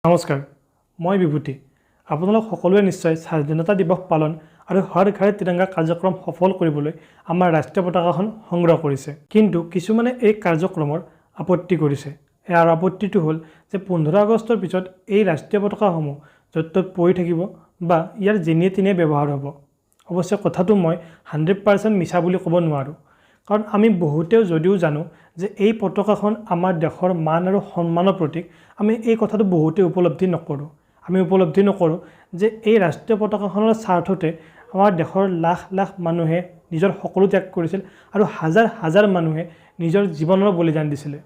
নমস্কাৰ, মই বিভূতি। আপোনালোক সকলোৱে নিশ্চয় স্বাধীনতা দিৱস পালন আৰু হৰ ঘৰ তিৰংগা কাৰ্যক্ৰম সফল কৰিবলৈ আমাৰ ৰাষ্ট্ৰীয় পতাকাখন সংগ্ৰহ কৰিছে। কিন্তু কিছুমানে এই কাৰ্যক্ৰমৰ আপত্তি কৰিছে। ইয়াৰ আপত্তিটো হ'ল যে 15 আগষ্টৰ পিছত এই ৰাষ্ট্ৰীয় পতাকাসমূহ য'ত ত'ত পৰি থাকিব বা ইয়াৰ যেনিয়ে তেনিয়ে ব্যৱহাৰ হ'ব। অৱশ্যে কথাটো মই 100% মিছা বুলি ক'ব নোৱাৰোঁ, কাৰণ আমি বহুতেও যদিও জানো যে এই পতাকাখন আমাৰ দেশৰ মান আৰু সন্মানৰ প্ৰতীক, আমি এই কথাটো বহুতে উপলব্ধি নকৰোঁ। আমি উপলব্ধি নকৰোঁ যে এই ৰাষ্ট্ৰীয় পতাকাখনৰ স্বাৰ্থতে আমাৰ দেশৰ লাখ লাখ মানুহে নিজৰ সকলো ত্যাগ কৰিছিল আৰু হাজাৰ হাজাৰ মানুহে নিজৰ জীৱনৰ বলিদান দিছিলে।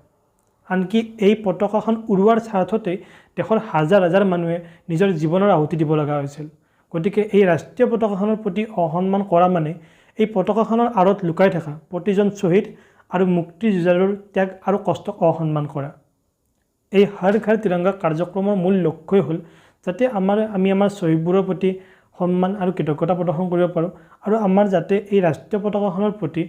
আনকি এই পতাকাখন উৰুৱাৰ স্বাৰ্থতেই দেশৰ হাজাৰ হাজাৰ মানুহে নিজৰ জীৱনৰ আহুতি দিব লগা হৈছিল। গতিকে এই ৰাষ্ট্ৰীয় পতাকাখনৰ প্ৰতি অসন্মান কৰা মানে এই পতাকাখনৰ আঁৰত লুকাই থকা প্ৰতিজন শ্বহীদ আৰু মুক্তি যুঁজাৰুৰ ত্যাগ আৰু কষ্টক অসন্মান কৰা। এই হৰ ঘৰ তিৰংগা কাৰ্যক্ৰমৰ মূল লক্ষ্যই হ'ল যাতে আমি আমাৰ শ্বহীদবোৰৰ প্ৰতি সন্মান আৰু কৃতজ্ঞতা প্ৰদৰ্শন কৰিব পাৰোঁ আৰু আমাৰ যাতে এই ৰাষ্ট্ৰীয় পতাকাখনৰ প্ৰতি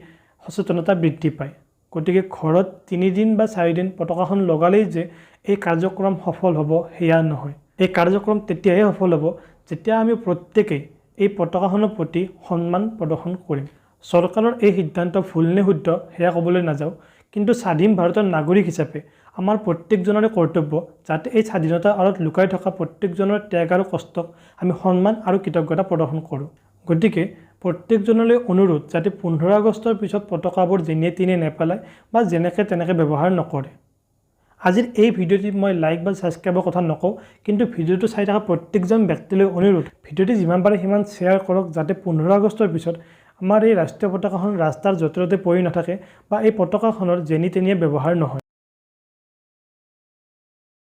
সচেতনতা বৃদ্ধি পায়। গতিকে ঘৰত 3 দিন বা 4 দিন পতাকাখন লগালেই যে এই কাৰ্যক্ৰম সফল হ'ব সেয়া নহয়। এই কাৰ্যক্ৰম তেতিয়াহে সফল হ'ব যেতিয়া আমি প্ৰত্যেকেই এই পতাকাখনৰ প্ৰতি সন্মান প্ৰদৰ্শন কৰিম। চৰকাৰৰ এই সিদ্ধান্ত ভুল নে শুদ্ধ সেয়া ক'বলৈ নাযাওঁ, কিন্তু স্বাধীন ভাৰতৰ নাগৰিক হিচাপে আমাৰ প্ৰত্যেকজনৰে কৰ্তব্য যাতে এই স্বাধীনতাৰ আঁৰত লুকাই থকা প্ৰত্যেকজনৰ ত্যাগ আৰু কষ্টক আমি সন্মান আৰু কৃতজ্ঞতা প্ৰদৰ্শন কৰোঁ। গতিকে প্ৰত্যেকজনলৈ অনুৰোধ যাতে 15 আগষ্টৰ পিছত পতাকাবোৰ যেনিয়ে তেনিয়ে নেপেলায় বা যেনেকৈ তেনেকৈ ব্যৱহাৰ নকৰে। আজিৰ এই ভিডিঅ'টিত মই লাইক বা ছাবস্ক্ৰাইবৰ কথা নকওঁ, কিন্তু ভিডিঅ'টো চাই থকা প্ৰত্যেকজন ব্যক্তিলৈ অনুৰোধ ভিডিঅ'টি যিমান পাৰে সিমান শ্বেয়াৰ কৰক যাতে 15 আগষ্টৰ পিছত আমাৰ এই ৰাষ্ট্ৰীয় পতাকাখন ৰাস্তাৰ য'তে ত'তে পৰি নাথাকে বা এই পতাকাখনৰ যেনি তেনিয়ে ব্যৱহাৰ নহয়।